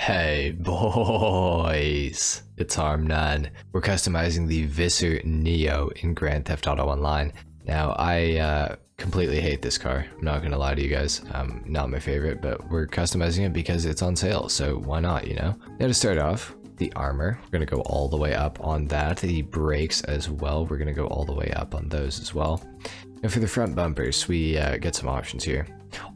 Hey boys, it's HarmNone. We're customizing the Vysser Neo in Grand Theft Auto Online. Now, I completely hate this car. I'm not gonna lie to you guys. Not my favorite, but we're customizing it because it's on sale, so why not, you know? Now to start off, the armor, we're gonna go all the way up on that. The brakes as well, we're gonna go all the way up on those as well. And for the front bumpers, we get some options here.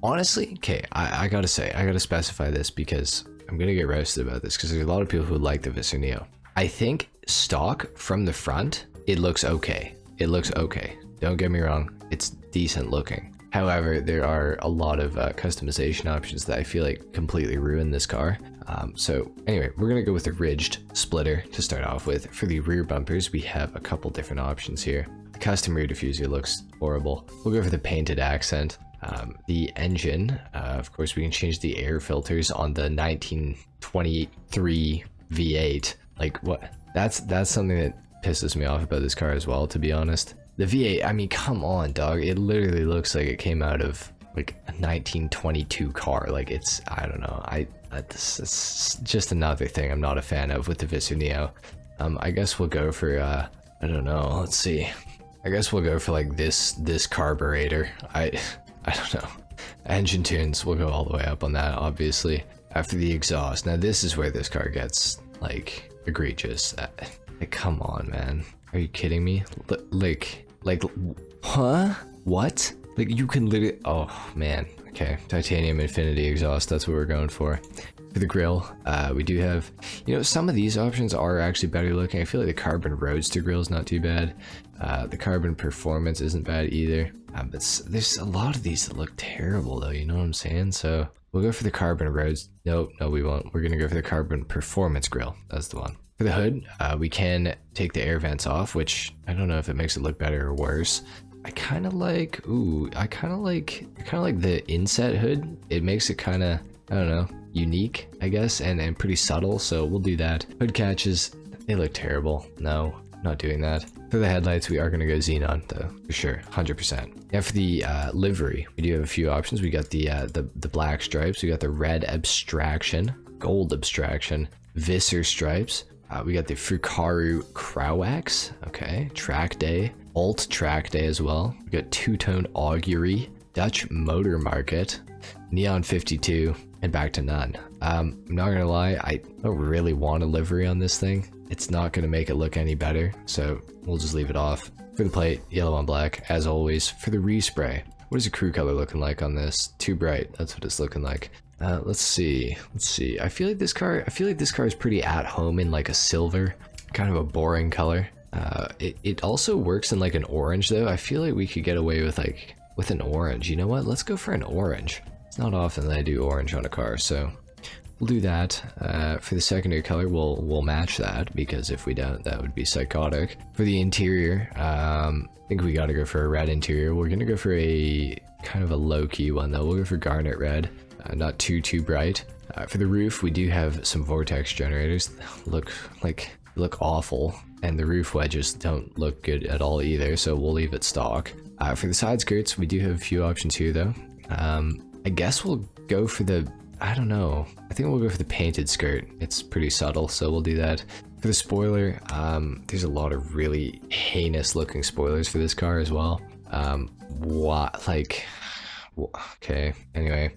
Honestly, okay, I gotta say, I gotta specify this because I'm gonna get roasted about this because there's a lot of people who like the Vysser Neo. I think stock from the front, it looks okay. It looks okay. Don't get me wrong, it's decent looking. However, there are a lot of customization options that I feel like completely ruin this car. So anyway, we're gonna go with the ridged splitter to start off with. For the rear bumpers, we have a couple different options here. The custom rear diffuser looks horrible. We'll go for the painted accent. The engine, of course, we can change the air filters on the 1923 V8. Like what? That's something that pisses me off about this car as well, to be honest. The V8, I mean, come on, dog. It literally looks like it came out of like a 1922 car. Like it's, I don't know. It's just another thing I'm not a fan of with the Vysser Neo. I guess we'll go for, I don't know. Let's see. I guess we'll go for like this carburetor. I don't know. Engine tunes, we'll go all the way up on that, obviously. After the exhaust, now this is where this car gets, like, egregious. Like, come on, man. Are you kidding me? Like, huh? What? Like, you can literally, oh, man. Okay, titanium infinity exhaust, that's what we're going for. For the grille, we do have, you know, some of these options are actually better looking. I feel like the carbon roadster grille is not too bad. The carbon performance isn't bad either. But there's a lot of these that look terrible though, you know what I'm saying? So we'll go for the carbon roads. No, we won't. We're gonna go for the carbon performance grille. That's the one. For the hood, we can take the air vents off, which I don't know if it makes it look better or worse. I kind of like, I kind of like the inset hood. It makes it kind of, I don't know, unique, I guess, and pretty subtle. So we'll do that. Hood catches, they look terrible. No, not doing that. For the headlights, we are going to go xenon though, for sure, 100%. Now for the livery, we do have a few options. We got the black stripes, we got the red abstraction, gold abstraction, Vysser stripes. We got the Fukaru Crowax, okay, track day, alt track day as well. We got two-tone augury, Dutch motor market, neon 52, and back to none. I'm not gonna lie, I don't really want a livery on this thing. It's not gonna make it look any better, so we'll just leave it off. For the plate, yellow on black, as always. For the respray, what is the crew color looking like on this? Too bright, that's what it's looking like. Let's see. I feel like this car is pretty at home in like a silver, kind of a boring color. It also works in like an orange though. I feel like we could get away with an orange. You know what? Let's go for an orange. It's not often that I do orange on a car, so we'll do that. For the secondary color, we'll match that, because if we don't, that would be psychotic. For the interior, I think we gotta go for a red interior. We're gonna go for a kind of a low-key one though. We'll go for garnet red, not too bright. For the roof, we do have some vortex generators. Look awful, and the roof wedges don't look good at all either, so we'll leave it stock. For the side skirts, we do have a few options here though. I guess we'll go for the, I don't know, I think we'll go for the painted skirt. It's pretty subtle, so we'll do that. For the spoiler, there's a lot of really heinous looking spoilers for this car as well. Okay, anyway.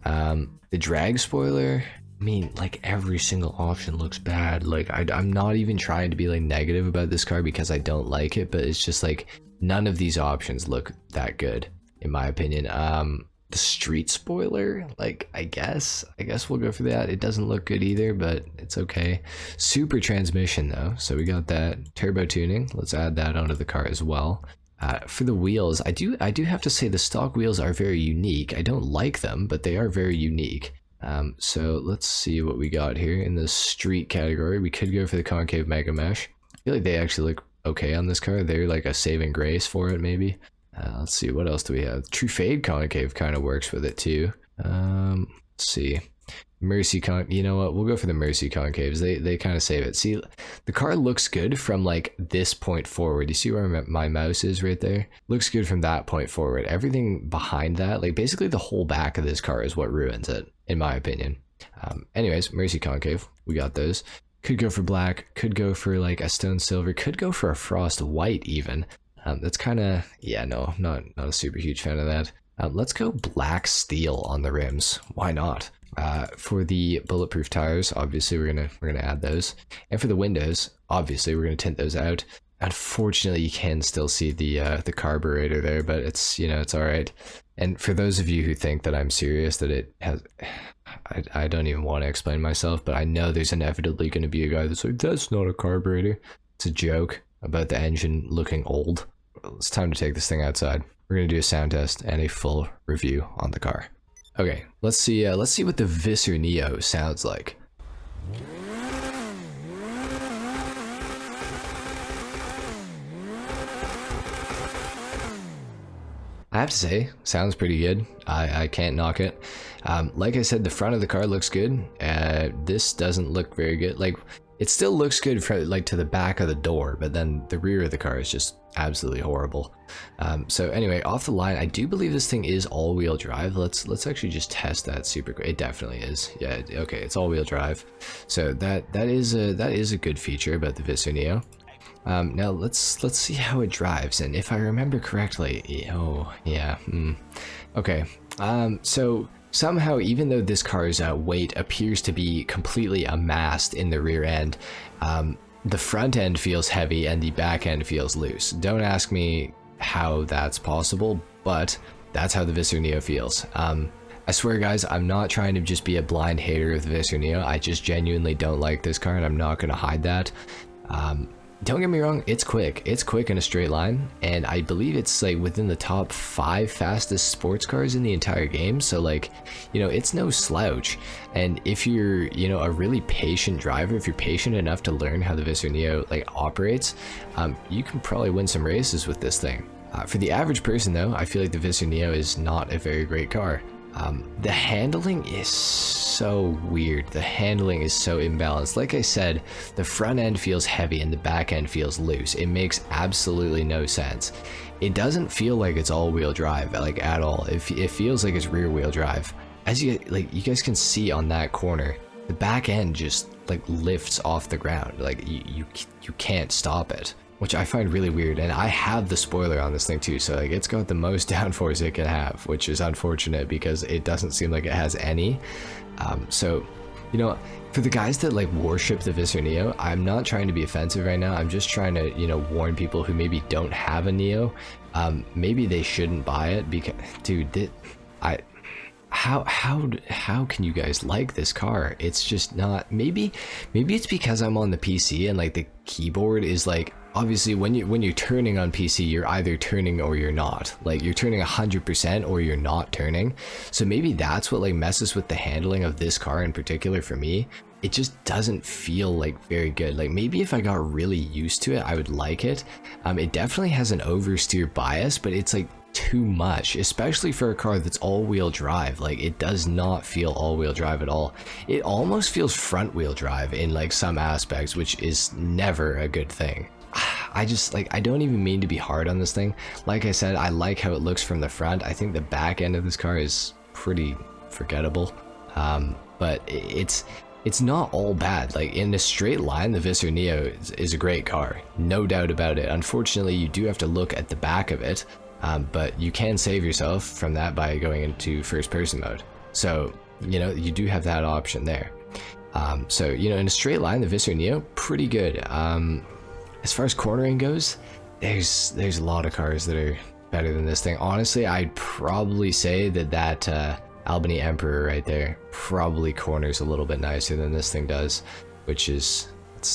The drag spoiler, I mean, like every single option looks bad. Like I'm not even trying to be like negative about this car because I don't like it, but it's just like none of these options look that good in my opinion. The street spoiler, like I guess we'll go for that. It doesn't look good either, but it's okay. Super transmission though, so we got that. Turbo tuning, let's add that onto the car as well. For the wheels, I do have to say the stock wheels are very unique. I don't like them, but they are very unique. So let's see what we got here in the street category. We could go for the concave mega mesh. I feel like they actually look okay on this car. They're like a saving grace for it, maybe. Let's see, what else do we have? True Fade concave kind of works with it too. Let's see. Mercy you know what, we'll go for the Mercy concaves. They kind of save it. See, the car looks good from like this point forward. You see where my mouse is right there? Looks good from that point forward. Everything behind that, like basically the whole back of this car is what ruins it, in my opinion. Anyways, Mercy Concave, we got those. Could go for black, could go for like a stone silver, could go for a frost white even. That's kind of, yeah, no, not a super huge fan of that. Let's go black steel on the rims. Why not? For the bulletproof tires, obviously we're gonna add those, and for the windows, obviously we're gonna tint those out. Unfortunately, you can still see the carburetor there, but it's, you know, it's all right. And for those of you who think that I'm serious, that it has, I don't even want to explain myself, but I know there's inevitably going to be a guy that's like, that's not a carburetor. It's a joke about the engine looking old. It's time to take this thing outside. We're going to do a sound test and a full review on the car. Okay, let's see what the Vysser Neo sounds like. I have to say, sounds pretty good. I can't knock it. Like I said, the front of the car looks good. This doesn't look very good. Like, it still looks good for, like, to the back of the door, but then the rear of the car is just absolutely horrible. So anyway, off the line, I do believe this thing is all-wheel drive. Let's actually just test that super quick. It definitely is. Yeah, okay, it's all-wheel drive. So that is a good feature about the Vysser Neo. Now let's see how it drives, and if I remember correctly, oh yeah, okay. So somehow, even though this car's weight appears to be completely amassed in the rear end, the front end feels heavy and the back end feels loose. Don't ask me how that's possible, but that's how the Vysser Neo feels. I swear, guys, I'm not trying to just be a blind hater of the Vysser Neo. I just genuinely don't like this car, and I'm not going to hide that. Don't get me wrong, it's quick. It's quick in a straight line, and I believe it's like within the top 5 fastest sports cars in the entire game. So, like, you know, it's no slouch. And if you're, you know, a really patient driver, if you're patient enough to learn how the Vysser Neo like operates, you can probably win some races with this thing. For the average person, though, I feel like the Vysser Neo is not a very great car. The handling is so weird. The handling is so imbalanced. Like I said, the front end feels heavy and the back end feels loose. It makes absolutely no sense. It doesn't feel like it's all-wheel drive, like, at all. It feels like it's rear-wheel drive. As you guys can see on that corner, the back end just like lifts off the ground. Like you can't stop it, which I find really weird. And I have the spoiler on this thing too, so like it's got the most downforce it can have, which is unfortunate because it doesn't seem like it has any. So, you know, for the guys that like worship the Vysser Neo, I'm not trying to be offensive right now. I'm just trying to, you know, warn people who maybe don't have a Neo. Maybe they shouldn't buy it because, dude, how can you guys like this car? It's just not. Maybe it's because I'm on the PC and like the keyboard is like, obviously when you're turning on PC, you're either turning or you're not. Like, you're turning 100% or you're not turning. So maybe that's what like messes with the handling of this car in particular for me. It just doesn't feel like very good. Like, maybe if I got really used to it, I would like it. It definitely has an oversteer bias, but it's like too much, especially for a car that's all-wheel drive. Like, it does not feel all-wheel drive at all. It almost feels front-wheel drive in like some aspects, which is never a good thing. I just, like, I don't even mean to be hard on this thing. Like I said, I like how it looks from the front. I think the back end of this car is pretty forgettable, but it's not all bad. Like, in a straight line, the Vysser Neo is a great car, no doubt about it. Unfortunately, you do have to look at the back of it, but you can save yourself from that by going into first person mode. So, you know, you do have that option there. So, you know, in a straight line, the Vysser Neo, pretty good. As far as cornering goes, there's a lot of cars that are better than this thing. Honestly, I'd probably say that Albany Emperor right there probably corners a little bit nicer than this thing does, which is,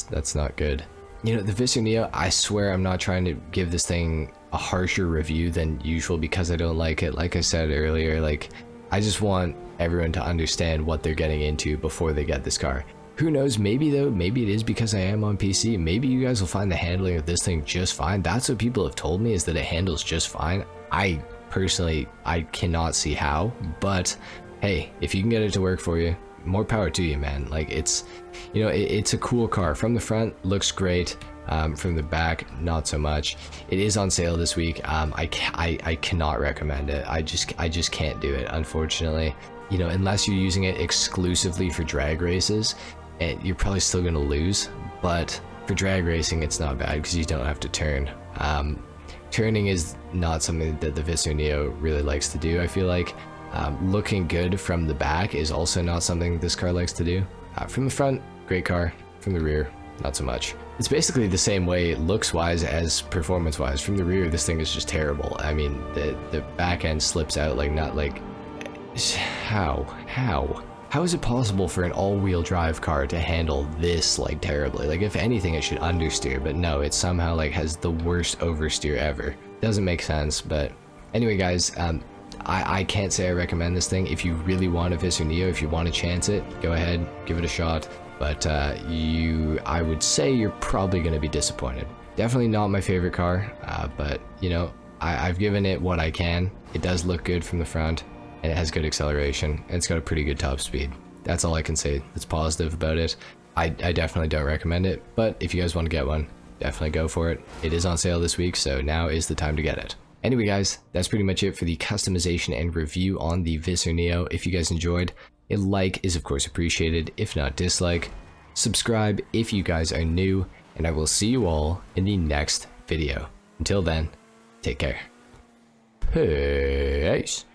that's not good. You know, the Vysser Neo, I swear I'm not trying to give this thing a harsher review than usual because I don't like it. Like I said earlier, like, I just want everyone to understand what they're getting into before they get this car. Who knows, maybe though, maybe it is because I am on PC. Maybe you guys will find the handling of this thing just fine. That's what people have told me, is that it handles just fine. I personally, I cannot see how, but hey, if you can get it to work for you, more power to you, man. Like, it's, you know, it's a cool car. From the front, looks great. From the back, not so much. It is on sale this week. I cannot recommend it. I just can't do it, unfortunately. you know, unless you're using it exclusively for drag races, and you're probably still going to lose. But for drag racing, it's not bad because you don't have to turn. Turning is not something that the Vysser Neo really likes to do, I feel like. Looking good from the back is also not something this car likes to do. From the front, great car. From the rear, not so much. It's basically the same way looks-wise as performance-wise. From the rear, this thing is just terrible. I mean, the back end slips out like not like... How is it possible for an all-wheel drive car to handle this like terribly? Like, if anything, it should understeer, but no, it somehow like has the worst oversteer ever. Doesn't make sense, but anyway, guys, I can't say I recommend this thing. If you really want a Vysser Neo, if you want to chance it, go ahead, give it a shot. But I would say you're probably going to be disappointed. Definitely not my favorite car, but you know, I've given it what I can. It does look good from the front, and it has good acceleration, and it's got a pretty good top speed. That's all I can say that's positive about it. I definitely don't recommend it, but if you guys want to get one, definitely go for it. It is on sale this week, so now is the time to get it. Anyway, guys, that's pretty much it for the customization and review on the Vysser Neo. If you guys enjoyed, a like is of course appreciated, if not dislike. Subscribe if you guys are new, and I will see you all in the next video. Until then, take care. Peace.